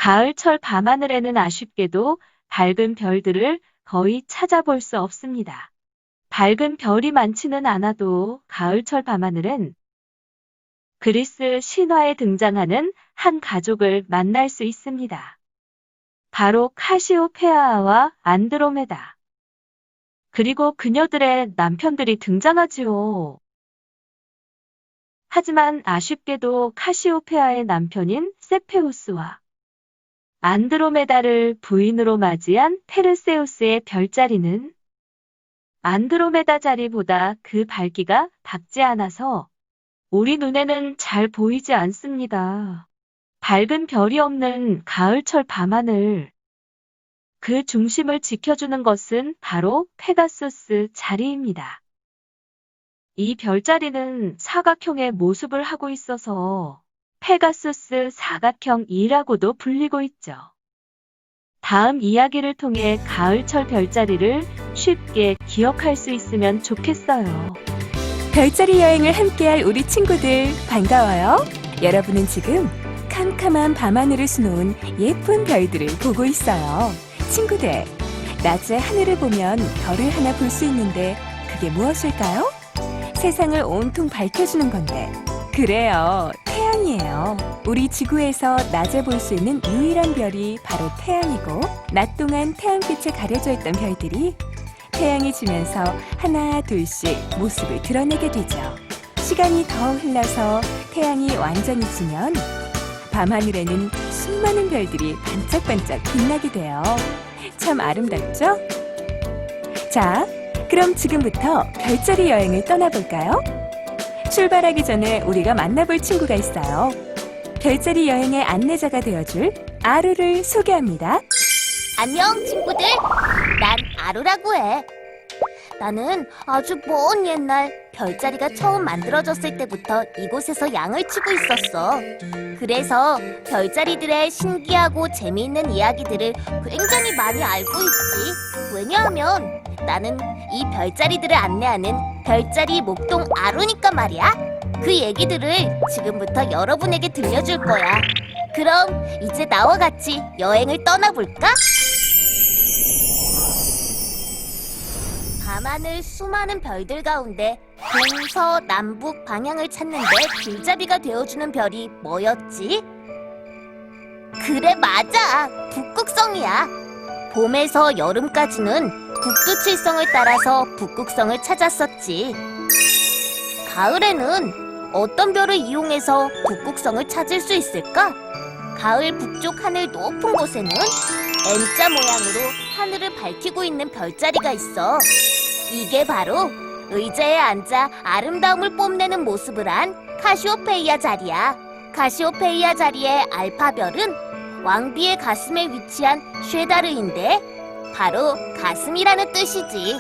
가을철 밤하늘에는 아쉽게도 밝은 별들을 거의 찾아볼 수 없습니다. 밝은 별이 많지는 않아도 가을철 밤하늘은 그리스 신화에 등장하는 한 가족을 만날 수 있습니다. 바로 카시오페아와 안드로메다. 그리고 그녀들의 남편들이 등장하지요. 하지만 아쉽게도 카시오페아의 남편인 세페우스와 안드로메다를 부인으로 맞이한 페르세우스의 별자리는 안드로메다 자리보다 그 밝기가 밝지 않아서 우리 눈에는 잘 보이지 않습니다. 밝은 별이 없는 가을철 밤하늘. 그 중심을 지켜주는 것은 바로 페가수스 자리입니다. 이 별자리는 사각형의 모습을 하고 있어서 페가수스 사각형이라고도 불리고 있죠. 다음 이야기를 통해 가을철 별자리를 쉽게 기억할 수 있으면 좋겠어요. 별자리 여행을 함께할 우리 친구들 반가워요. 여러분은 지금 캄캄한 밤하늘을 수놓은 예쁜 별들을 보고 있어요. 친구들, 낮에 하늘을 보면 별을 하나 볼 수 있는데 그게 무엇일까요? 세상을 온통 밝혀주는 건데. 그래요, 태양이에요. 우리 지구에서 낮에 볼 수 있는 유일한 별이 바로 태양이고, 낮 동안 태양빛에 가려져 있던 별들이 태양이 지면서 하나 둘씩 모습을 드러내게 되죠. 시간이 더 흘러서 태양이 완전히 지면 밤하늘에는 수많은 별들이 반짝반짝 빛나게 돼요. 참 아름답죠? 자, 그럼 지금부터 별자리 여행을 떠나볼까요? 출발하기 전에 우리가 만나볼 친구가 있어요. 별자리 여행의 안내자가 되어줄 아루를 소개합니다. 안녕, 친구들. 난 아루라고 해. 나는 아주 먼 옛날 별자리가 처음 만들어졌을 때부터 이곳에서 양을 치고 있었어. 그래서 별자리들의 신기하고 재미있는 이야기들을 굉장히 많이 알고 있지. 왜냐하면 나는 이 별자리들을 안내하는 별자리 목동 아루니까 말이야. 그 얘기들을 지금부터 여러분에게 들려줄 거야. 그럼 이제 나와 같이 여행을 떠나볼까? 밤하늘 수많은 별들 가운데 동서남북 방향을 찾는데 길잡이가 되어주는 별이 뭐였지? 그래, 맞아! 북극성이야. 봄에서 여름까지는 북두칠성을 따라서 북극성을 찾았었지. 가을에는 어떤 별을 이용해서 북극성을 찾을 수 있을까? 가을 북쪽 하늘 높은 곳에는 M자 모양으로 하늘을 밝히고 있는 별자리가 있어. 이게 바로 의자에 앉아 아름다움을 뽐내는 모습을 한 카시오페이아 자리야. 카시오페이아 자리의 알파별은 왕비의 가슴에 위치한 쉐다르인데 바로 가슴이라는 뜻이지.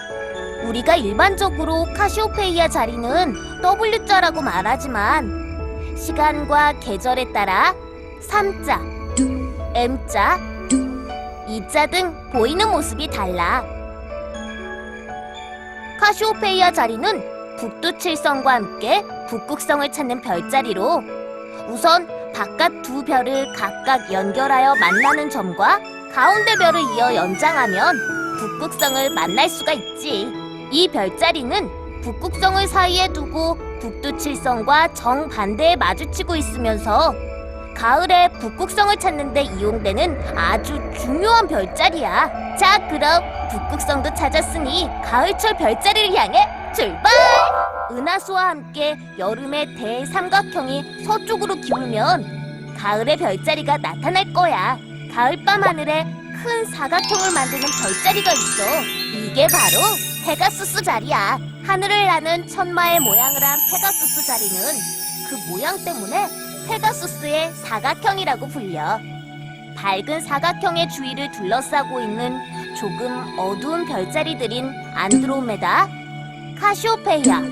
우리가 일반적으로 카시오페이아 자리는 W자라고 말하지만 시간과 계절에 따라 3자, M자, 2자 등 보이는 모습이 달라. 카시오페이아 자리는 북두칠성과 함께 북극성을 찾는 별자리로 우선 바깥 두 별을 각각 연결하여 만나는 점과 가운데 별을 이어 연장하면 북극성을 만날 수가 있지. 이 별자리는 북극성을 사이에 두고 북두칠성과 정반대에 마주치고 있으면서 가을에 북극성을 찾는 데 이용되는 아주 중요한 별자리야. 자, 그럼 북극성도 찾았으니 가을철 별자리를 향해 출발! 은하수와 함께 여름의 대삼각형이 서쪽으로 기울면 가을의 별자리가 나타날 거야. 가을밤 하늘에 큰 사각형을 만드는 별자리가 있어. 이게 바로 페가수스 자리야. 하늘을 나는 천마의 모양을 한 페가수스 자리는 그 모양 때문에 페가수스의 사각형이라고 불려. 밝은 사각형의 주위를 둘러싸고 있는 조금 어두운 별자리들인 안드로메다, 카시오페이아,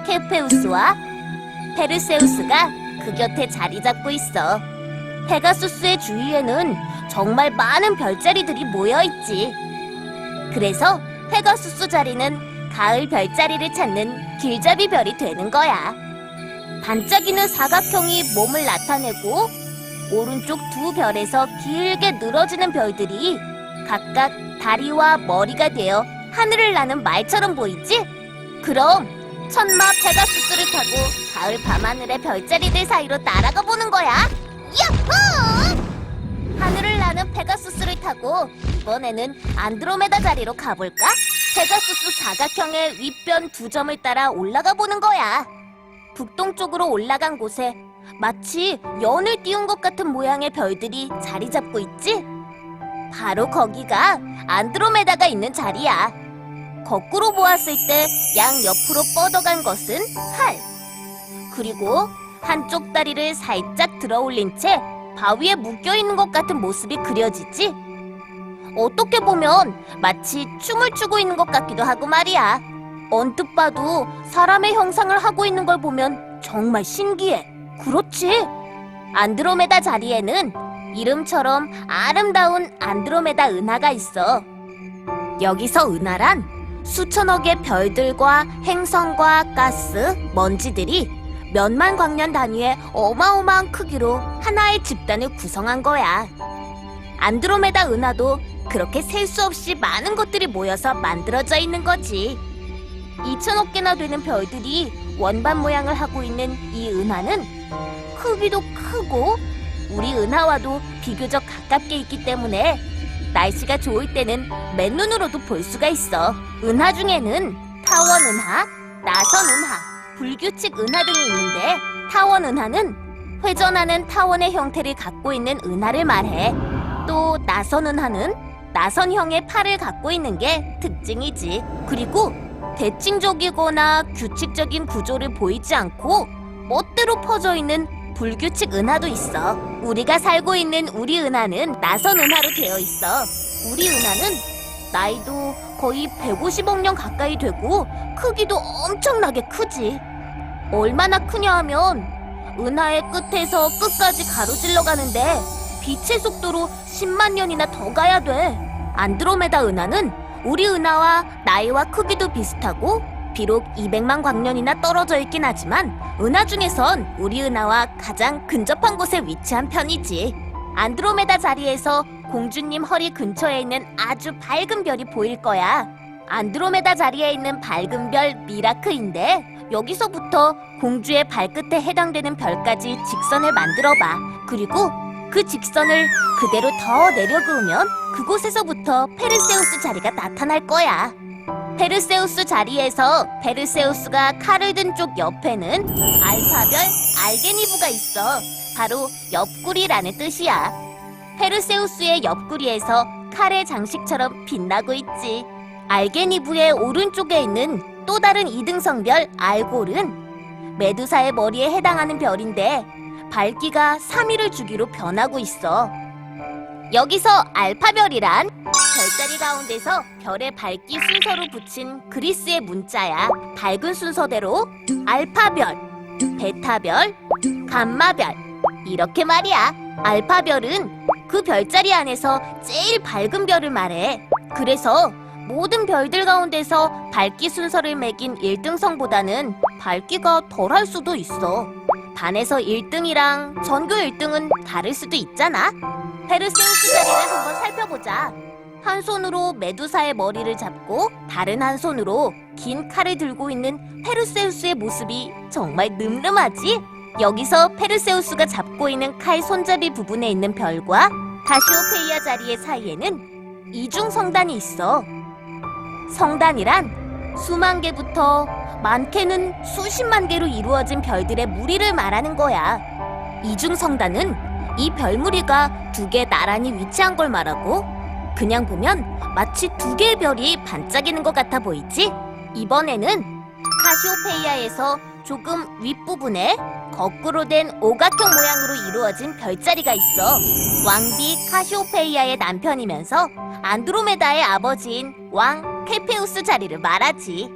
케페우스와 페르세우스가 그 곁에 자리 잡고 있어. 페가수스의 주위에는 정말 많은 별자리들이 모여있지. 그래서 페가수스 자리는 가을 별자리를 찾는 길잡이 별이 되는 거야. 반짝이는 사각형이 몸을 나타내고 오른쪽 두 별에서 길게 늘어지는 별들이 각각 다리와 머리가 되어 하늘을 나는 말처럼 보이지? 그럼 천마 페가수스를 타고 가을 밤하늘의 별자리들 사이로 날아가 보는 거야. 야호! 하늘을 나는 페가수스를 타고 이번에는 안드로메다 자리로 가볼까? 페가수스 사각형의 윗변 두 점을 따라 올라가 보는 거야. 북동쪽으로 올라간 곳에 마치 연을 띄운 것 같은 모양의 별들이 자리 잡고 있지? 바로 거기가 안드로메다가 있는 자리야. 거꾸로 보았을 때 양 옆으로 뻗어간 것은 달. 그리고 한쪽 다리를 살짝 들어 올린 채 바위에 묶여 있는 것 같은 모습이 그려지지? 어떻게 보면 마치 춤을 추고 있는 것 같기도 하고 말이야. 언뜻 봐도 사람의 형상을 하고 있는 걸 보면 정말 신기해. 그렇지? 안드로메다 자리에는 이름처럼 아름다운 안드로메다 은하가 있어. 여기서 은하란 수천억의 별들과 행성과 가스, 먼지들이 몇만 광년 단위의 어마어마한 크기로 하나의 집단을 구성한 거야. 안드로메다 은하도 그렇게 셀 수 없이 많은 것들이 모여서 만들어져 있는 거지. 2천억 개나 되는 별들이 원반 모양을 하고 있는 이 은하는 크기도 크고 우리 은하와도 비교적 가깝게 있기 때문에 날씨가 좋을 때는 맨눈으로도 볼 수가 있어. 은하 중에는 타원 은하, 나선 은하, 불규칙 은하 등이 있는데 타원 은하는 회전하는 타원의 형태를 갖고 있는 은하를 말해. 또 나선 은하는 나선형의 팔을 갖고 있는 게 특징이지. 그리고 대칭적이거나 규칙적인 구조를 보이지 않고 멋대로 퍼져 있는 불규칙 은하도 있어. 우리가 살고 있는 우리 은하는 나선 은하로 되어 있어. 우리 은하는 나이도 거의 150억 년 가까이 되고 크기도 엄청나게 크지. 얼마나 크냐 하면 은하의 끝에서 끝까지 가로질러 가는데 빛의 속도로 10만 년이나 더 가야 돼. 안드로메다 은하는 우리 은하와 나이와 크기도 비슷하고 비록 200만 광년이나 떨어져 있긴 하지만 은하 중에선 우리 은하와 가장 근접한 곳에 위치한 편이지. 안드로메다 자리에서 공주님 허리 근처에 있는 아주 밝은 별이 보일 거야. 안드로메다 자리에 있는 밝은 별 미라크인데 여기서부터 공주의 발끝에 해당되는 별까지 직선을 만들어 봐. 그리고 그 직선을 그대로 더 내려 그으면 그곳에서부터 페르세우스 자리가 나타날 거야. 페르세우스 자리에서 페르세우스가 칼을 든 쪽 옆에는 알파별 알게니브가 있어. 바로 옆구리라는 뜻이야. 페르세우스의 옆구리에서 칼의 장식처럼 빛나고 있지. 알게니브의 오른쪽에 있는 또 다른 이등성별 알골은 메두사의 머리에 해당하는 별인데 밝기가 3일을 주기로 변하고 있어. 여기서 알파별이란 별자리 가운데서 별의 밝기 순서로 붙인 그리스의 문자야. 밝은 순서대로 알파별, 베타별, 감마별 이렇게 말이야. 알파별은 그 별자리 안에서 제일 밝은 별을 말해. 그래서 모든 별들 가운데서 밝기 순서를 매긴 1등성보다는 밝기가 덜할 수도 있어. 반에서 1등이랑 전교 1등은 다를 수도 있잖아. 페르세우스 자리를 한번 살펴보자. 한 손으로 메두사의 머리를 잡고 다른 한 손으로 긴 칼을 들고 있는 페르세우스의 모습이 정말 늠름하지? 여기서 페르세우스가 잡고 있는 칼 손잡이 부분에 있는 별과 카시오페이아 자리의 사이에는 이중 성단이 있어. 성단이란 수만 개부터 많게는 수십만 개로 이루어진 별들의 무리를 말하는 거야. 이중 성단은 이 별무리가 두 개 나란히 위치한 걸 말하고 그냥 보면 마치 두 개의 별이 반짝이는 것 같아 보이지? 이번에는 카시오페이아에서 조금 윗부분에 거꾸로 된 오각형 모양으로 이루어진 별자리가 있어. 왕비 카시오페이아의 남편이면서 안드로메다의 아버지인 왕 케페우스 자리를 말하지.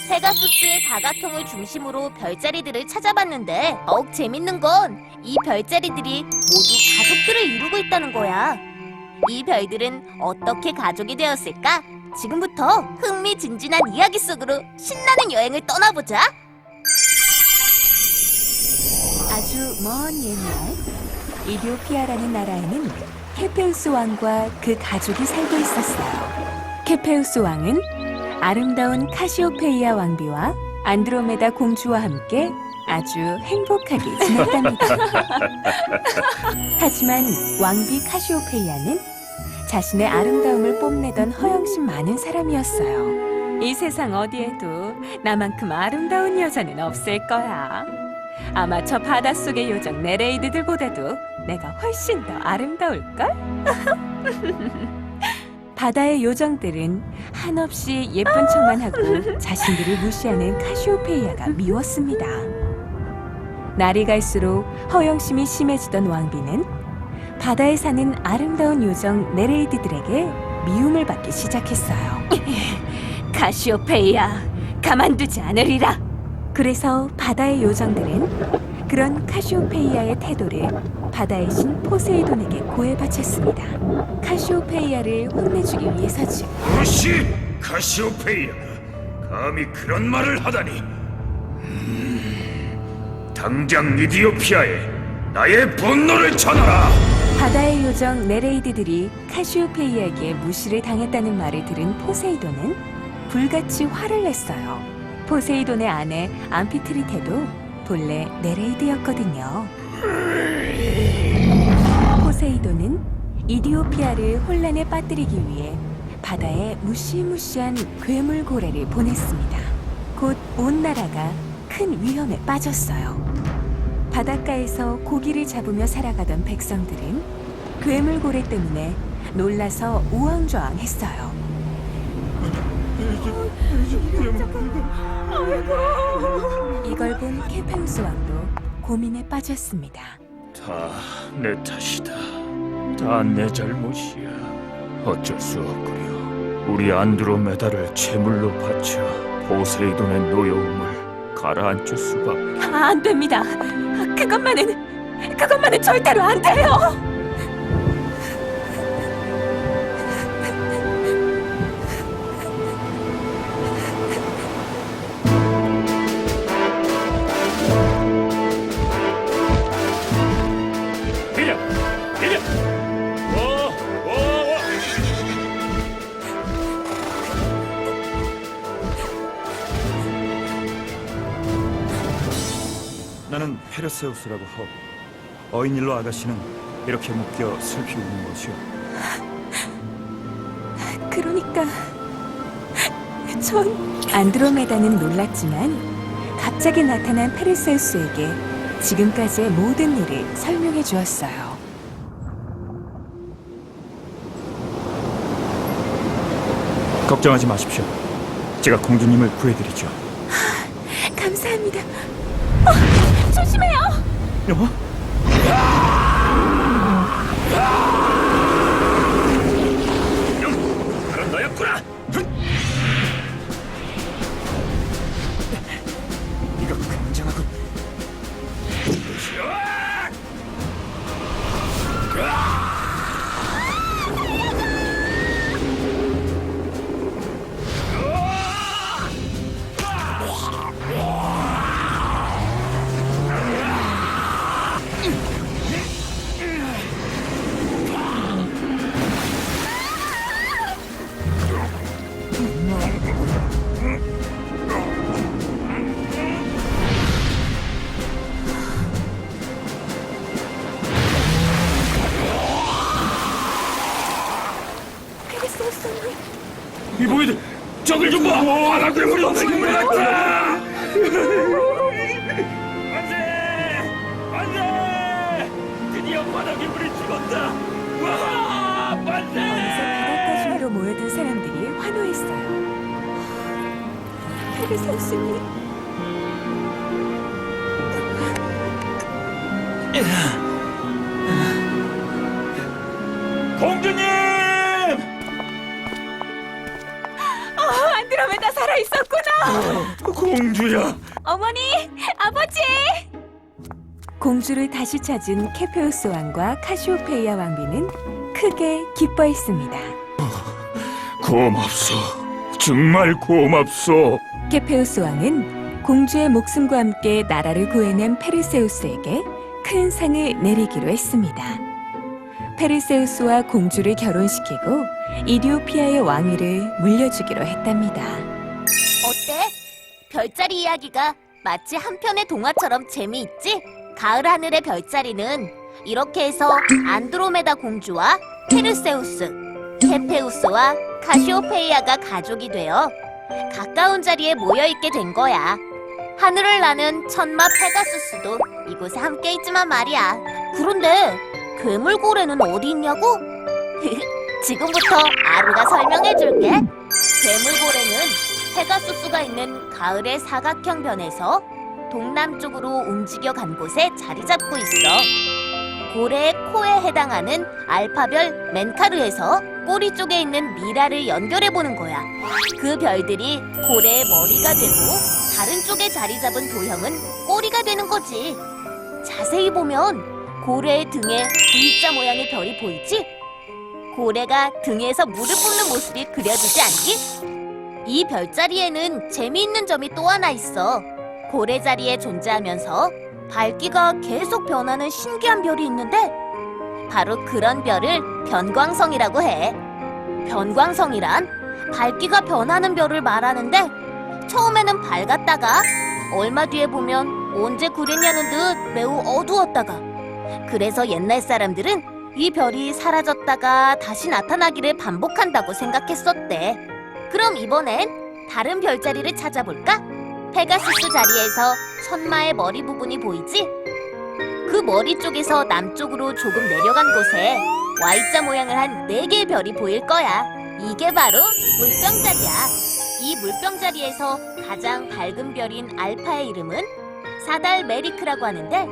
페가수스의 사각형을 중심으로 별자리들을 찾아봤는데 더욱 재밌는 건 이 별자리들이 모두 가족들을 이루고 있다는 거야. 이 별들은 어떻게 가족이 되었을까? 지금부터 흥미진진한 이야기 속으로 신나는 여행을 떠나보자. 아주 먼 옛날 이디오피아라는 나라에는 케페우스 왕과 그 가족이 살고 있었어요. 케페우스 왕은 아름다운 카시오페이아 왕비와 안드로메다 공주와 함께 아주 행복하게 지냈답니다. 하지만 왕비 카시오페이아는 자신의 아름다움을 뽐내던 허영심 많은 사람이었어요. 이 세상 어디에도 나만큼 아름다운 여자는 없을 거야. 아마 저 바닷속의 요정 네레이드들보다도 내가 훨씬 더 아름다울걸? 바다의 요정들은 한없이 예쁜 척만 하고 자신들을 무시하는 카시오페이아가 미웠습니다. 날이 갈수록 허영심이 심해지던 왕비는 바다에 사는 아름다운 요정 네레이드들에게 미움을 받기 시작했어요. 카시오페이아, 가만두지 않으리라. 그래서 바다의 요정들은 그런 카시오페이아의 태도를 바다의 신 포세이돈에게 고해 바쳤습니다. 카시오페이아를 혼내주기 위해서죠. 무시! 카시오페이아가 감히 그런 말을 하다니. 당장 이디오피아에 나의 분노를 전하라. 바다의 요정 네레이드들이 카시오페이아에게 무시를 당했다는 말을 들은 포세이돈은 불같이 화를 냈어요. 포세이돈의 아내 암피트리테도 본래 네레이드였거든요. 포세이돈은 이디오피아를 혼란에 빠뜨리기 위해 바다에 무시무시한 괴물 고래를 보냈습니다. 곧 온 나라가 큰 위험에 빠졌어요. 바닷가에서 고기를 잡으며 살아가던 백성들은 괴물 고래 때문에 놀라서 우왕좌왕했어요. 이걸 본 케페우스 왕도 고민에 빠졌습니다. 다 내 탓이다. 다 내 잘못이야. 어쩔 수 없구려. 우리 안드로메다를 제물로 바쳐 포세이돈의 노여움을 가라앉힐 수밖에. 안 됩니다. 그것만은 절대로 안 돼요. 비려! 비려! 와! 나는 페르세우스라고 하오. 어인일로 아가씨는 이렇게 묶여 슬피 우는 것이오. 그러니까 전 안드로메다는 놀랐지만 갑자기 나타난 페르세우스에게 지금까지의 모든 일을 설명해 주었어요. 걱정하지 마십시오. 제가 공주님을 구해드리죠. 감사합니다. 조심해요. 어? 그런 너였구나! 이거 굉장하군. 이보이들 저길 좀 봐! 바다 괴물이 나타났다! 안돼! 안돼! 드디어 바다 괴물이 죽었다! 와! 어느새 안돼! 바닷가 주위로 모여든 사람들이 환호했어요. 페르세우스님, 공주님! 안드로메다 살아 있었구나. 공주야! 어머니, 아버지. 공주를 다시 찾은 케페우스 왕과 카시오페이아 왕비는 크게 기뻐했습니다. 고맙소. 정말 고맙소. 케페우스 왕은 공주의 목숨과 함께 나라를 구해낸 페르세우스에게 큰 상을 내리기로 했습니다. 페르세우스와 공주를 결혼시키고 이디오피아의 왕위를 물려주기로 했답니다. 어때? 별자리 이야기가 마치 한 편의 동화처럼 재미있지? 가을 하늘의 별자리는 이렇게 해서 안드로메다 공주와 페르세우스, 헤페우스와 카시오페이아가 가족이 되어 가까운 자리에 모여있게 된 거야. 하늘을 나는 천마 페가수스도 이곳에 함께 있지만 말이야. 그런데 괴물고래는 어디 있냐고? 지금부터 아루가 설명해줄게. 괴물고래는 페가수스가 있는 가을의 사각형 변에서 동남쪽으로 움직여 간 곳에 자리 잡고 있어. 고래의 코에 해당하는 알파별 멘카르에서 꼬리 쪽에 있는 미라를 연결해 보는 거야. 그 별들이 고래의 머리가 되고 다른 쪽에 자리 잡은 도형은 꼬리가 되는 거지. 자세히 보면 고래의 등에 V자 모양의 별이 보이지? 고래가 등에서 물을 뿜는 모습이 그려지지 않니? 이 별자리에는 재미있는 점이 또 하나 있어. 고래 자리에 존재하면서 밝기가 계속 변하는 신기한 별이 있는데 바로 그런 별을 변광성이라고 해. 변광성이란 밝기가 변하는 별을 말하는데 처음에는 밝았다가 얼마 뒤에 보면 언제 그랬냐는 듯 매우 어두웠다가 그래서 옛날 사람들은 이 별이 사라졌다가 다시 나타나기를 반복한다고 생각했었대. 그럼 이번엔 다른 별자리를 찾아볼까? 페가수스 자리에서 천마의 머리 부분이 보이지? 그 머리 쪽에서 남쪽으로 조금 내려간 곳에 Y자 모양을 한 4개의 별이 보일 거야. 이게 바로 물병자리야. 이 물병자리에서 가장 밝은 별인 알파의 이름은 사달 메리크라고 하는데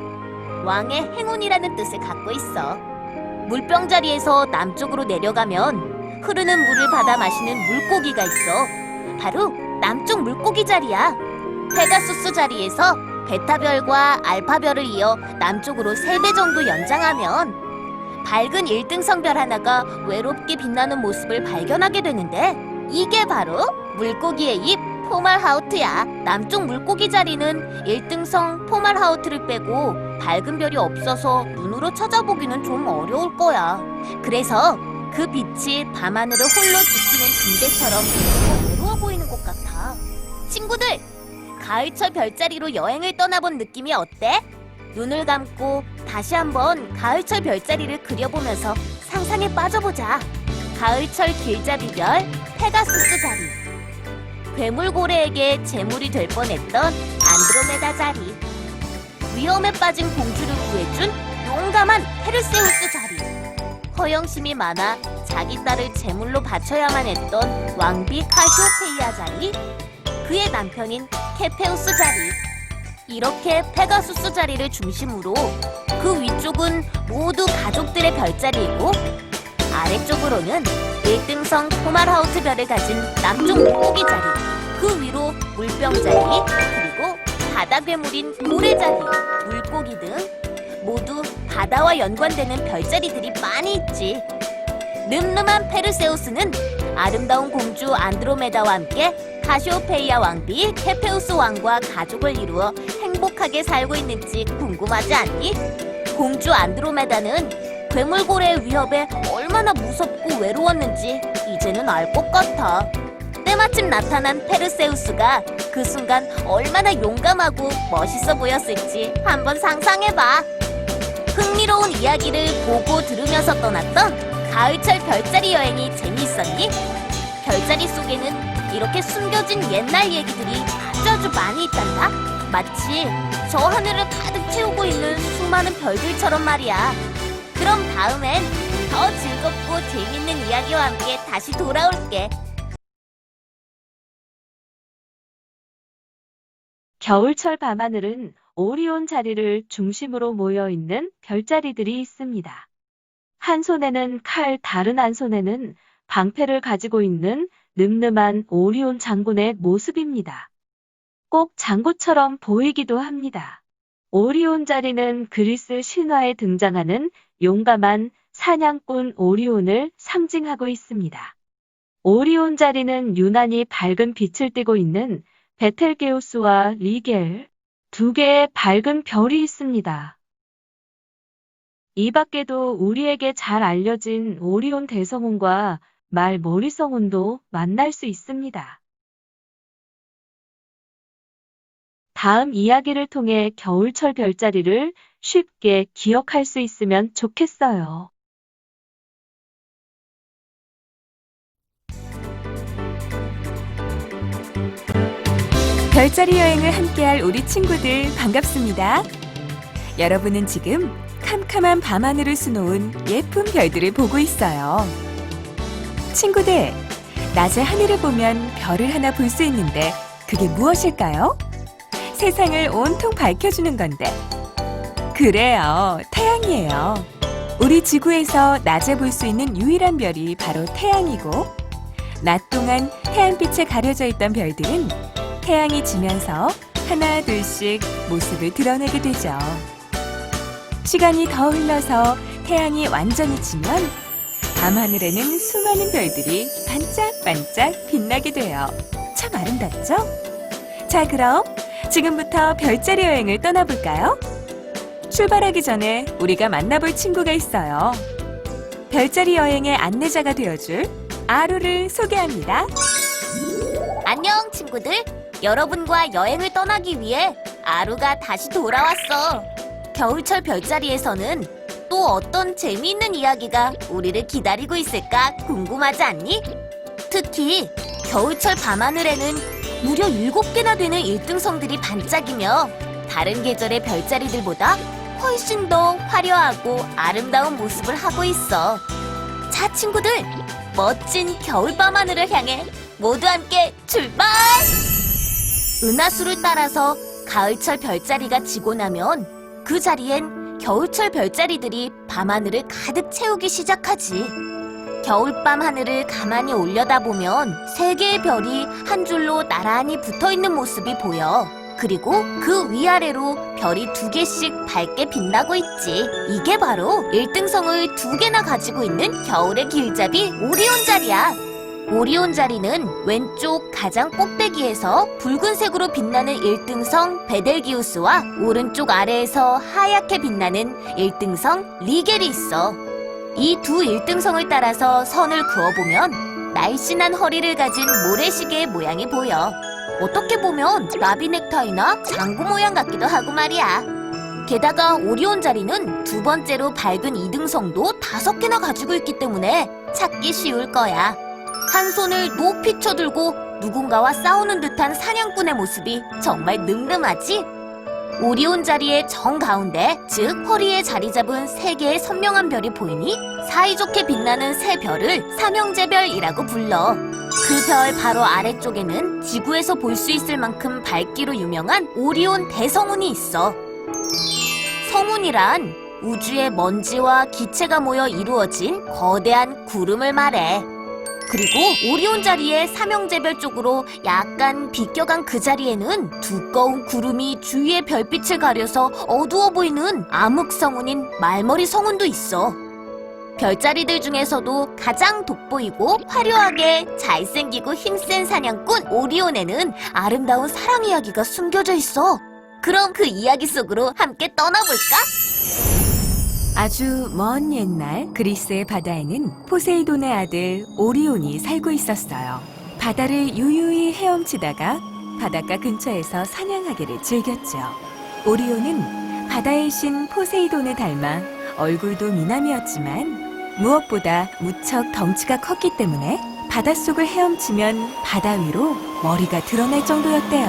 왕의 행운이라는 뜻을 갖고 있어. 물병자리에서 남쪽으로 내려가면 흐르는 물을 받아 마시는 물고기가 있어. 바로 남쪽 물고기 자리야. 페가수스 자리에서 베타별과 알파별을 이어 남쪽으로 3배 정도 연장하면 밝은 1등성별 하나가 외롭게 빛나는 모습을 발견하게 되는데 이게 바로 물고기의 입 포말하우트야. 남쪽 물고기 자리는 1등성 포말하우트를 빼고 밝은 별이 없어서 눈으로 찾아보기는 좀 어려울 거야. 그래서 그 빛이 밤하늘을 홀로 지키는 군대처럼 더 외로워 보이는 것 같아. 친구들! 가을철 별자리로 여행을 떠나본 느낌이 어때? 눈을 감고 다시 한번 가을철 별자리를 그려보면서 상상에 빠져보자. 가을철 길잡이별 페가수스 자리, 괴물고래에게 재물이 될 뻔했던 안드로메다 자리, 위험에 빠진 공주를 구해준 용감한 페르세우스 자리, 허영심이 많아 자기 딸을 제물로 바쳐야만 했던 왕비 카시오페이아 자리, 그의 남편인 케페우스 자리. 이렇게 페가수스 자리를 중심으로 그 위쪽은 모두 가족들의 별자리이고 아래쪽으로는 1등성 포말하우트 별을 가진 남쪽 물고기 자리, 그 위로 물병 자리, 그리고 바다 괴물인 고래 자리, 물고기 등 모두 바다와 연관되는 별자리들이 많이 있지. 늠름한 페르세우스는 아름다운 공주 안드로메다와 함께 카시오페이아 왕비 케페우스 왕과 가족을 이루어 행복하게 살고 있는지 궁금하지 않니? 공주 안드로메다는 괴물고래의 위협에 얼마나 무섭고 외로웠는지 이제는 알 것 같아. 때마침 나타난 페르세우스가 그 순간 얼마나 용감하고 멋있어 보였을지 한번 상상해봐. 흥미로운 이야기를 보고 들으면서 떠났던 가을철 별자리 여행이 재미있었니? 별자리 속에는 이렇게 숨겨진 옛날 얘기들이 아주 많이 있단다. 마치 저 하늘을 가득 채우고 있는 수많은 별들처럼 말이야. 그럼 다음엔 더 즐겁고 재밌는 이야기와 함께 다시 돌아올게. 겨울철 밤하늘은 오리온 자리를 중심으로 모여 있는 별자리들이 있습니다. 한 손에는 칼, 다른 한 손에는 방패를 가지고 있는 늠름한 오리온 장군의 모습입니다. 꼭 장군처럼 보이기도 합니다. 오리온 자리는 그리스 신화에 등장하는 용감한 사냥꾼 오리온을 상징하고 있습니다. 오리온 자리는 유난히 밝은 빛을 띠고 있는 베텔게우스와 리겔, 2개의 밝은 별이 있습니다. 이 밖에도 우리에게 잘 알려진 오리온 대성운과 말머리 성운도 만날 수 있습니다. 다음 이야기를 통해 겨울철 별자리를 쉽게 기억할 수 있으면 좋겠어요. 별자리 여행을 함께할 우리 친구들 반갑습니다. 여러분은 지금 캄캄한 밤하늘을 수놓은 예쁜 별들을 보고 있어요. 친구들, 낮에 하늘을 보면 별을 하나 볼 수 있는데 그게 무엇일까요? 세상을 온통 밝혀주는 건데. 그래요, 태양이에요. 우리 지구에서 낮에 볼 수 있는 유일한 별이 바로 태양이고, 낮 동안 태양빛에 가려져 있던 별들은 태양이 지면서 하나 둘씩 모습을 드러내게 되죠. 시간이 더 흘러서 태양이 완전히 지면 밤하늘에는 수많은 별들이 반짝반짝 빛나게 돼요. 참 아름답죠? 자, 그럼 지금부터 별자리 여행을 떠나볼까요? 출발하기 전에 우리가 만나볼 친구가 있어요. 별자리 여행의 안내자가 되어줄 아루를 소개합니다. 안녕, 친구들. 여러분과 여행을 떠나기 위해 아루가 다시 돌아왔어. 겨울철 별자리에서는 또 어떤 재미있는 이야기가 우리를 기다리고 있을까 궁금하지 않니? 특히 겨울철 밤하늘에는 무려 7개나 되는 일등성들이 반짝이며 다른 계절의 별자리들보다 훨씬 더 화려하고 아름다운 모습을 하고 있어. 자, 친구들, 멋진 겨울밤 하늘을 향해 모두 함께 출발! 은하수를 따라서 가을철 별자리가 지고 나면 그 자리엔 겨울철 별자리들이 밤하늘을 가득 채우기 시작하지. 겨울밤 하늘을 가만히 올려다보면 3개의 별이 한 줄로 나란히 붙어있는 모습이 보여. 그리고 그 위아래로 별이 2개씩 밝게 빛나고 있지. 이게 바로 1등성을 2개나 가지고 있는 겨울의 길잡이 오리온 자리야. 오리온 자리는 왼쪽 가장 꼭대기에서 붉은색으로 빛나는 1등성 베델기우스와 오른쪽 아래에서 하얗게 빛나는 1등성 리겔이 있어. 이 두 1등성을 따라서 선을 그어보면 날씬한 허리를 가진 모래시계의 모양이 보여. 어떻게 보면 나비 넥타이나 장구 모양 같기도 하고 말이야. 게다가 오리온 자리는 두 번째로 밝은 2등성도 5개나 가지고 있기 때문에 찾기 쉬울 거야. 한 손을 높이 쳐들고 누군가와 싸우는 듯한 사냥꾼의 모습이 정말 늠름하지? 오리온 자리의 정가운데, 즉 허리에 자리 잡은 3개의 선명한 별이 보이니 사이좋게 빛나는 새 별을 삼형제별이라고 불러. 그 별 바로 아래쪽에는 지구에서 볼 수 있을 만큼 밝기로 유명한 오리온 대성운이 있어. 성운이란 우주의 먼지와 기체가 모여 이루어진 거대한 구름을 말해. 그리고 오리온 자리의 삼형제별 쪽으로 약간 비껴간 그 자리에는 두꺼운 구름이 주위의 별빛을 가려서 어두워 보이는 암흑성운인 말머리 성운도 있어. 별자리들 중에서도 가장 돋보이고 화려하게 잘생기고 힘센 사냥꾼 오리온에는 아름다운 사랑 이야기가 숨겨져 있어. 그럼 그 이야기 속으로 함께 떠나볼까? 아주 먼 옛날 그리스의 바다에는 포세이돈의 아들 오리온이 살고 있었어요. 바다를 유유히 헤엄치다가 바닷가 근처에서 사냥하기를 즐겼죠. 오리온은 바다의 신 포세이돈을 닮아 얼굴도 미남이었지만 무엇보다 무척 덩치가 컸기 때문에 바닷속을 헤엄치면 바다 위로 머리가 드러날 정도였대요.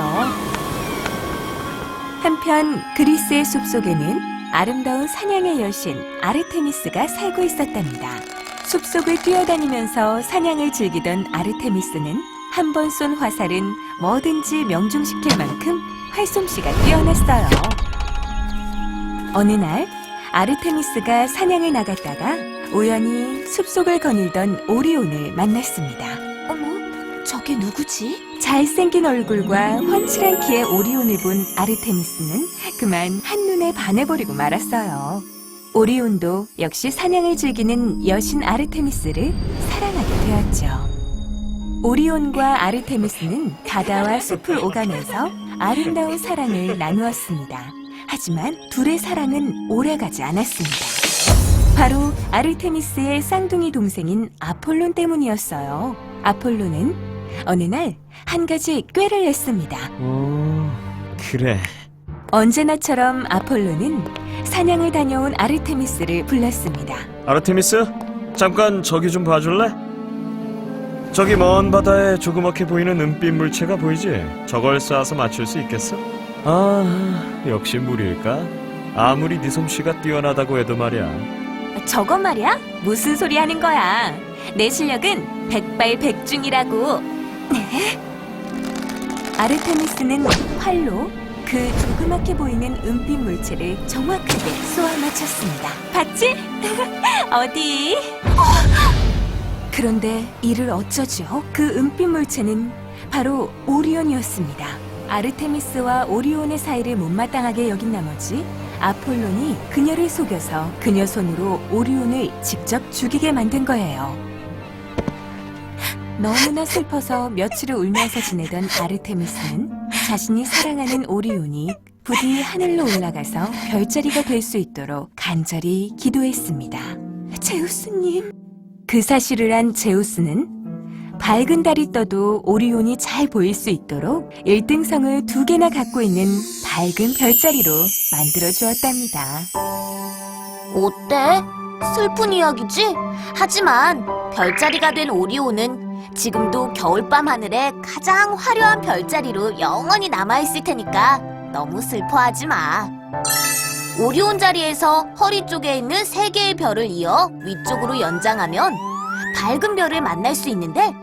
한편 그리스의 숲속에는 아름다운 사냥의 여신 아르테미스가 살고 있었답니다. 숲속을 뛰어다니면서 사냥을 즐기던 아르테미스는 한 번 쏜 화살은 뭐든지 명중시킬 만큼 활솜씨가 뛰어났어요. 어느 날 아르테미스가 사냥을 나갔다가 우연히 숲속을 거닐던 오리온을 만났습니다. 어머, 저게 누구지? 잘생긴 얼굴과 훤칠한 키의 오리온을 본 아르테미스는 그만 한눈에 반해버리고 말았어요. 오리온도 역시 사냥을 즐기는 여신 아르테미스를 사랑하게 되었죠. 오리온과 아르테미스는 바다와 숲을 오가면서 아름다운 사랑을 나누었습니다. 하지만 둘의 사랑은 오래가지 않았습니다. 바로 아르테미스의 쌍둥이 동생인 아폴론 때문이었어요. 아폴론은 어느 날 한 가지 꾀를 냈습니다. 오, 그래. 언제나처럼 아폴론은 사냥을 다녀온 아르테미스를 불렀습니다. 아르테미스, 잠깐 저기 좀 봐줄래? 저기 먼 바다에 조그맣게 보이는 은빛 물체가 보이지? 저걸 쏴서 맞출 수 있겠어? 아, 역시 물일까? 아무리 네 솜씨가 뛰어나다고 해도 말이야. 저건 말이야? 무슨 소리 하는 거야? 내 실력은 백발백중이라고. 네? 아르테미스는 활로 그 조그맣게 보이는 은빛 물체를 정확하게 쏘아 맞췄습니다. 봤지? 어디? 그런데 이를 어쩌죠? 그 은빛 물체는 바로 오리온이었습니다. 아르테미스와 오리온의 사이를 못마땅하게 여긴 나머지 아폴론이 그녀를 속여서 그녀 손으로 오리온을 직접 죽이게 만든 거예요. 너무나 슬퍼서 며칠을 울면서 지내던 아르테미스는 자신이 사랑하는 오리온이 부디 하늘로 올라가서 별자리가 될 수 있도록 간절히 기도했습니다. 제우스님. 그 사실을 안 제우스는 밝은 달이 떠도 오리온이 잘 보일 수 있도록 1등성을 2개나 갖고 있는 밝은 별자리로 만들어 주었답니다. 어때? 슬픈 이야기지? 하지만 별자리가 된 오리온은 지금도 겨울밤 하늘에 가장 화려한 별자리로 영원히 남아있을 테니까 너무 슬퍼하지 마. 오리온 자리에서 허리 쪽에 있는 3개의 별을 이어 위쪽으로 연장하면 밝은 별을 만날 수 있는데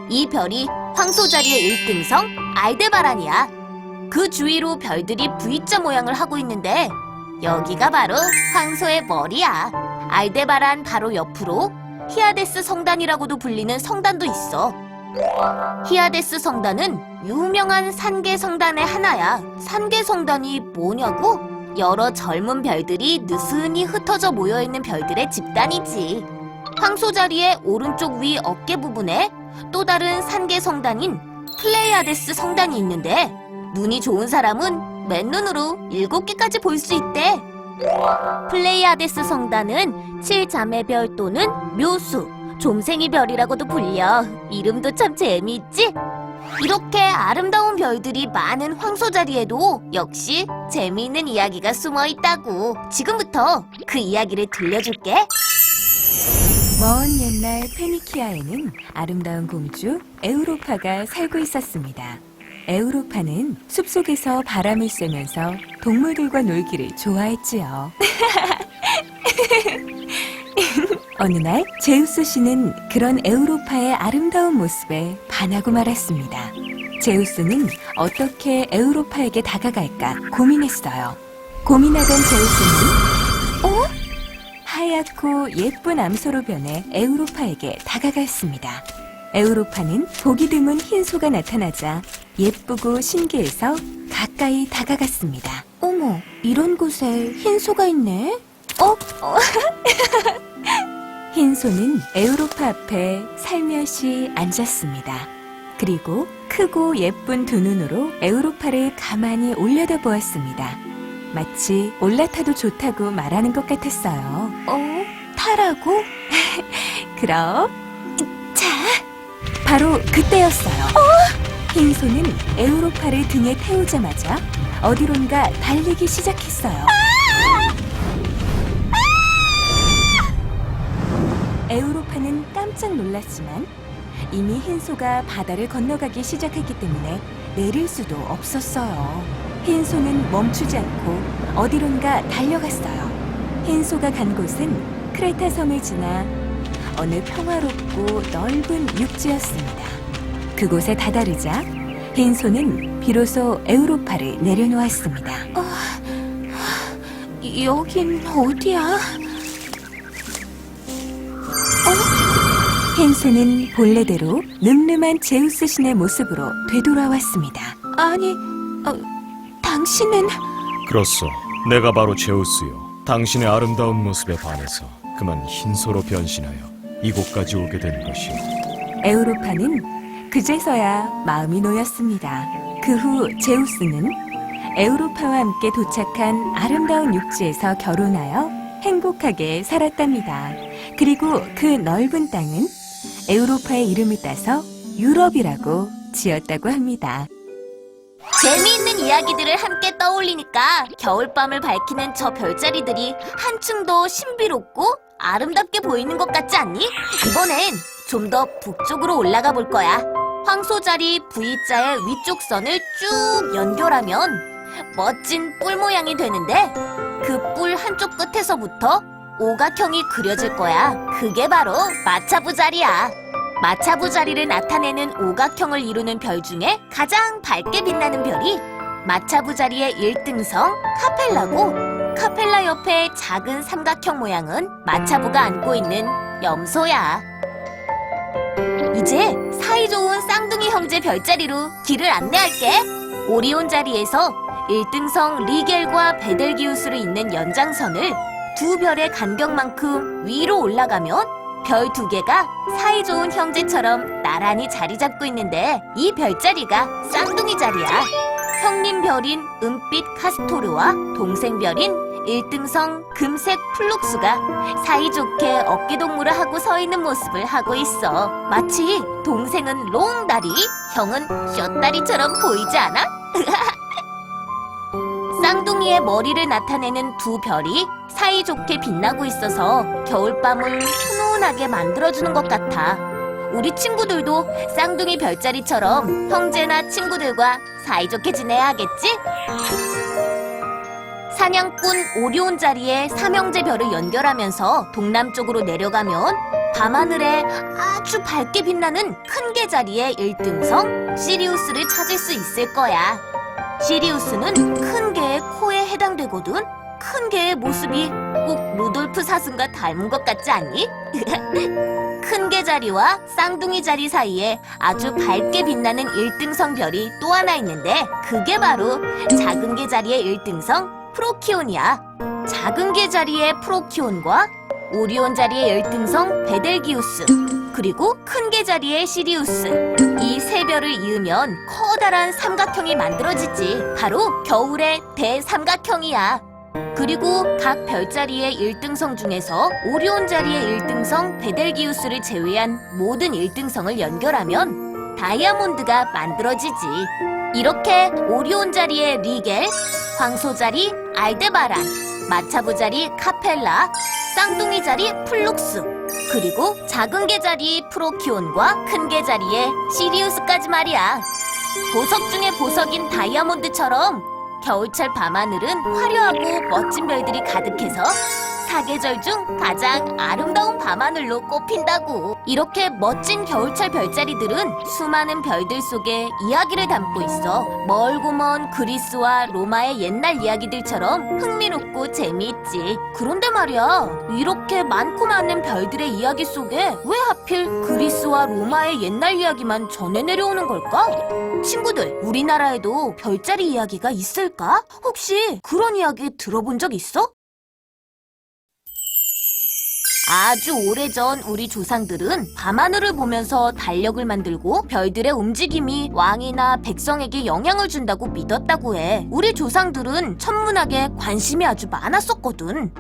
이 별이 황소 자리의 1등성 알데바란이야. 그 주위로 별들이 V자 모양을 하고 있는데 여기가 바로 황소의 머리야. 알데바란 바로 옆으로 히아데스 성단이라고도 불리는 성단도 있어. 히아데스 성단은 유명한 산계 성단의 하나야. 산계 성단이 뭐냐고? 여러 젊은 별들이 느슨히 흩어져 모여있는 별들의 집단이지. 황소 자리의 오른쪽 위 어깨 부분에 또 다른 산계 성단인 플레이아데스 성단이 있는데 눈이 좋은 사람은 맨눈으로 7개까지 볼 수 있대. 플레이아데스 성단은 7자매별 또는 묘수, 좀생이 별이라고도 불려. 이름도 참 재미있지? 이렇게 아름다운 별들이 많은 황소 자리에도 역시 재미있는 이야기가 숨어 있다고. 지금부터 그 이야기를 들려줄게. 먼 옛날 페니키아에는 아름다운 공주 에우로파가 살고 있었습니다. 에우로파는 숲속에서 바람을 쐬면서 동물들과 놀기를 좋아했지요. 어느 날 제우스 씨는 그런 에우로파의 아름다운 모습에 반하고 말았습니다. 제우스는 어떻게 에우로파에게 다가갈까 고민했어요. 고민하던 제우스는 하얗고 예쁜 암소로 변해 에우로파에게 다가갔습니다. 에우로파는 보기 드문 흰 소가 나타나자 예쁘고 신기해서 가까이 다가갔습니다. 어머, 이런 곳에 흰 소가 있네? 흰 소는 에우로파 앞에 살며시 앉았습니다. 그리고 크고 예쁜 두 눈으로 에우로파를 가만히 올려다보았습니다. 마치 올라타도 좋다고 말하는 것 같았어요. 타라고? 그럼 자, 바로 그때였어요. 흰 소는 에우로파를 등에 태우자마자 어디론가 달리기 시작했어요. 에우로파는 깜짝 놀랐지만 이미 흰 소가 바다를 건너가기 시작했기 때문에 내릴 수도 없었어요. 흰 소는 멈추지 않고 어디론가 달려갔어요. 흰 소가 간 곳은 크레타 섬을 지나 어느 평화롭고 넓은 육지였습니다. 그곳에 다다르자 흰 소는 비로소 에우로파를 내려놓았습니다. 여긴 어디야? 흰 소는 본래대로 늠름한 제우스 신의 모습으로 되돌아왔습니다. 아니, 당신은... 그렇소. 내가 바로 제우스요. 당신의 아름다운 모습에 반해서 그만 흰소로 변신하여 이곳까지 오게 된 것이오. 에우로파는 그제서야 마음이 놓였습니다. 그 후 제우스는 에우로파와 함께 도착한 아름다운 육지에서 결혼하여 행복하게 살았답니다. 그리고 그 넓은 땅은 에우로파의 이름을 따서 유럽이라고 지었다고 합니다. 재미있는 이야기들을 함께 떠올리니까 겨울밤을 밝히는 저 별자리들이 한층 더 신비롭고 아름답게 보이는 것 같지 않니? 이번엔 좀 더 북쪽으로 올라가 볼 거야. 황소자리 V자의 위쪽 선을 쭉 연결하면 멋진 뿔 모양이 되는데 그 뿔 한쪽 끝에서부터 오각형이 그려질 거야. 그게 바로 마차부 자리야. 마차부 자리를 나타내는 오각형을 이루는 별 중에 가장 밝게 빛나는 별이 마차부 자리의 1등성 카펠라고, 카펠라 옆에 작은 삼각형 모양은 마차부가 안고 있는 염소야. 이제 사이좋은 쌍둥이 형제 별자리로 길을 안내할게. 오리온 자리에서 1등성 리겔과 베델기우스를 잇는 연장선을 두 별의 간격만큼 위로 올라가면 별 2개가 사이좋은 형제처럼 나란히 자리 잡고 있는데 이 별자리가 쌍둥이 자리야. 형님 별인 은빛 카스토르와 동생 별인 1등성 금색 플룩스가 사이좋게 어깨동무를 하고 서 있는 모습을 하고 있어. 마치 동생은 롱다리, 형은 숏다리처럼 보이지 않아? 쌍둥이의 머리를 나타내는 두 별이 사이좋게 빛나고 있어서 겨울밤을 훈훈하게 만들어주는 것 같아. 우리 친구들도 쌍둥이 별자리처럼 형제나 친구들과 사이좋게 지내야 하겠지? 사냥꾼 오리온 자리에 삼형제 별을 연결하면서 동남쪽으로 내려가면 밤하늘에 아주 밝게 빛나는 큰 개 자리에 1등성 시리우스를 찾을 수 있을 거야. 시리우스는 큰 개의 코에 해당되거든. 큰 개의 모습이 꼭 루돌프 사슴과 닮은 것 같지 않니? 큰 개 자리와 쌍둥이 자리 사이에 아주 밝게 빛나는 1등성 별이 또 하나 있는데 그게 바로 작은 개 자리의 1등성 프로키온이야. 작은 개 자리의 프로키온과 오리온 자리의 1등성 베델기우스, 그리고 큰 개 자리의 시리우스, 이 세 별을 이으면 커다란 삼각형이 만들어지지. 바로 겨울의 대삼각형이야. 그리고 각 별자리의 1등성 중에서 오리온 자리의 1등성 베델기우스를 제외한 모든 1등성을 연결하면 다이아몬드가 만들어지지. 이렇게 오리온 자리의 리겔, 황소 자리 알데바란, 마차부 자리 카펠라, 쌍둥이 자리 플룩스, 그리고 작은 개 자리 프로키온과 큰 개 자리의 시리우스까지 말이야. 보석 중의 보석인 다이아몬드처럼 겨울철 밤하늘은 화려하고 멋진 별들이 가득해서 사계절 중 가장 아름다운 밤하늘로 꼽힌다고. 이렇게 멋진 겨울철 별자리들은 수많은 별들 속에 이야기를 담고 있어. 멀고 먼 그리스와 로마의 옛날 이야기들처럼 흥미롭고 재미있지. 그런데 말이야, 이렇게 많고 많은 별들의 이야기 속에 왜 하필 그리스와 로마의 옛날 이야기만 전해 내려오는 걸까? 친구들, 우리나라에도 별자리 이야기가 있을까? 혹시 그런 이야기 들어본 적 있어? 아주 오래전 우리 조상들은 밤하늘을 보면서 달력을 만들고 별들의 움직임이 왕이나 백성에게 영향을 준다고 믿었다고 해. 우리 조상들은 천문학에 관심이 아주 많았었거든.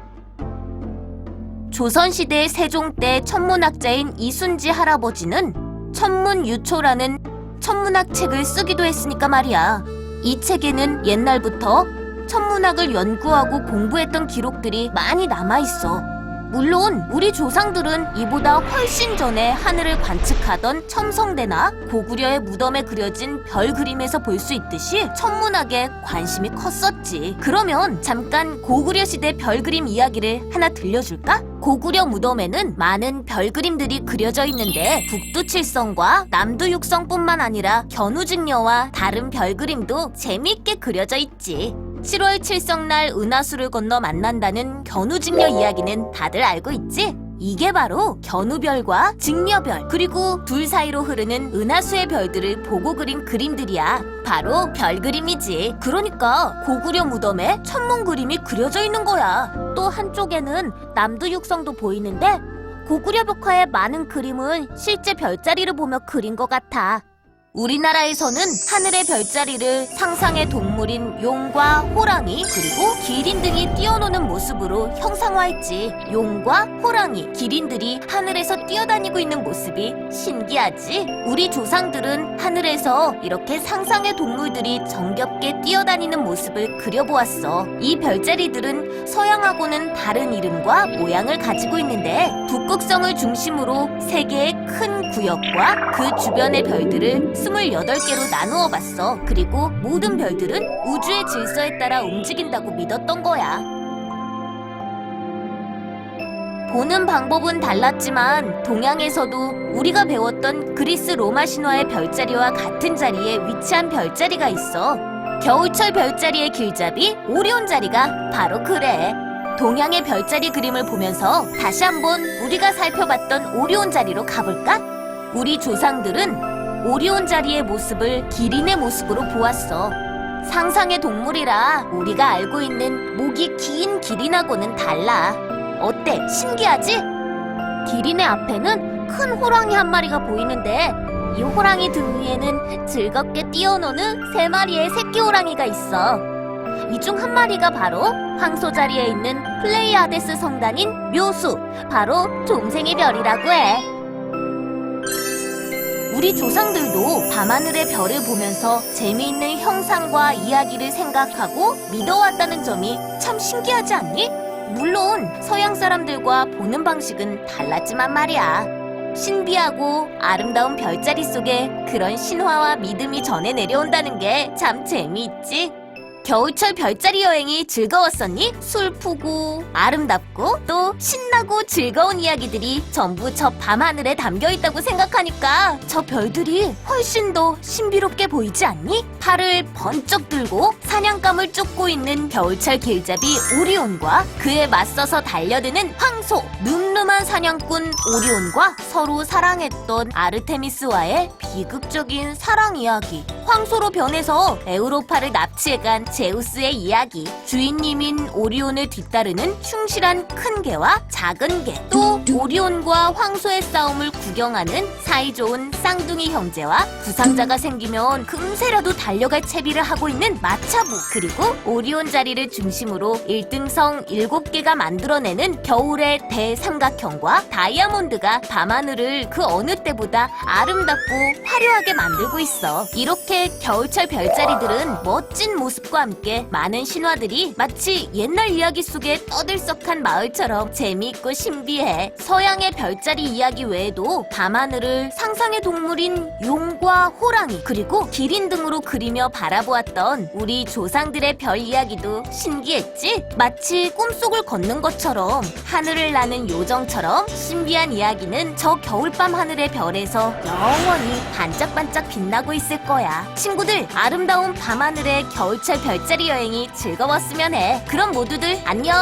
조선시대 세종 때 천문학자인 이순지 할아버지는 천문유초라는 천문학 책을 쓰기도 했으니까 말이야. 이 책에는 옛날부터 천문학을 연구하고 공부했던 기록들이 많이 남아있어. 물론 우리 조상들은 이보다 훨씬 전에 하늘을 관측하던 첨성대나 고구려의 무덤에 그려진 별 그림에서 볼 수 있듯이 천문학에 관심이 컸었지. 그러면 잠깐 고구려 시대 별 그림 이야기를 하나 들려줄까? 고구려 무덤에는 많은 별 그림들이 그려져 있는데 북두칠성과 남두육성뿐만 아니라 견우직녀와 다른 별 그림도 재미있게 그려져 있지. 7월 칠성날 은하수를 건너 만난다는 견우직녀 이야기는 다들 알고 있지? 이게 바로 견우별과 직녀별, 그리고 둘 사이로 흐르는 은하수의 별들을 보고 그린 그림들이야. 바로 별 그림이지. 그러니까 고구려 무덤에 천문 그림이 그려져 있는 거야. 또 한쪽에는 남두육성도 보이는데 고구려 벽화의 많은 그림은 실제 별자리를 보며 그린 것 같아. 우리나라에서는 하늘의 별자리를 상상의 동물인 용과 호랑이 그리고 기린 등이 뛰어노는 모습으로 형상화했지. 용과 호랑이, 기린들이 하늘에서 뛰어다니고 있는 모습이 신기하지? 우리 조상들은 하늘에서 이렇게 상상의 동물들이 정겹게 뛰어다니는 모습을 그려보았어. 이 별자리들은 서양하고는 다른 이름과 모양을 가지고 있는데 북극성을 중심으로 세 개의 큰 구역과 그 주변의 별들을 28개로 나누어 봤어. 그리고 모든 별들은 우주의 질서에 따라 움직인다고 믿었던 거야. 보는 방법은 달랐지만 동양에서도 우리가 배웠던 그리스 로마 신화의 별자리와 같은 자리에 위치한 별자리가 있어. 겨울철 별자리의 길잡이 오리온 자리가 바로 그래. 동양의 별자리 그림을 보면서 다시 한번 우리가 살펴봤던 오리온 자리로 가볼까? 우리 조상들은 오리온 자리의 모습을 기린의 모습으로 보았어. 상상의 동물이라 우리가 알고 있는 목이 긴 기린하고는 달라. 어때? 신기하지? 기린의 앞에는 큰 호랑이 한 마리가 보이는데 이 호랑이 등 위에는 즐겁게 뛰어노는 3마리의 새끼 호랑이가 있어. 이 중 한 마리가 바로 황소 자리에 있는 플레이아데스 성단인 묘수, 바로 동생의 별이라고 해. 우리 조상들도 밤하늘의 별을 보면서 재미있는 형상과 이야기를 생각하고 믿어왔다는 점이 참 신기하지 않니? 물론 서양 사람들과 보는 방식은 달랐지만 말이야. 신비하고 아름다운 별자리 속에 그런 신화와 믿음이 전해 내려온다는 게 참 재미있지. 겨울철 별자리 여행이 즐거웠었니? 슬프고 아름답고 또 신나고 즐거운 이야기들이 전부 저 밤하늘에 담겨있다고 생각하니까 저 별들이 훨씬 더 신비롭게 보이지 않니? 팔을 번쩍 들고 사냥감을 쫓고 있는 겨울철 길잡이 오리온과 그에 맞서서 달려드는 황소, 늠름한 사냥꾼 오리온과 서로 사랑했던 아르테미스와의 비극적인 사랑 이야기, 황소로 변해서 에우로파를 납치해간 제우스의 이야기, 주인님인 오리온을 뒤따르는 충실한 큰 개와 작은 개, 또 오리온과 황소의 싸움을 구경하는 사이좋은 쌍둥이 형제와 부상자가 생기면 금세라도 달려갈 채비를 하고 있는 마차부, 그리고 오리온 자리를 중심으로 1등성 7개가 만들어내는 겨울의 대삼각형과 다이아몬드가 밤하늘을 그 어느 때보다 아름답고 화려하게 만들고 있어. 이렇게 겨울철 별자리들은 멋진 모습과 함께 많은 신화들이 마치 옛날 이야기 속에 떠들썩한 마을처럼 재미있고 신비해. 서양의 별자리 이야기 외에도 밤하늘을 상상의 동물인 용과 호랑이 그리고 기린 등으로 그리며 바라보았던 우리 조상들의 별 이야기도 신기했지? 마치 꿈속을 걷는 것처럼 하늘을 나는 요정처럼 신비한 이야기는 저 겨울밤 하늘의 별에서 영원히 반짝반짝 빛나고 있을 거야. 친구들, 아름다운 밤하늘의 겨울철 별자리 여행이 즐거웠으면 해. 그럼 모두들 안녕!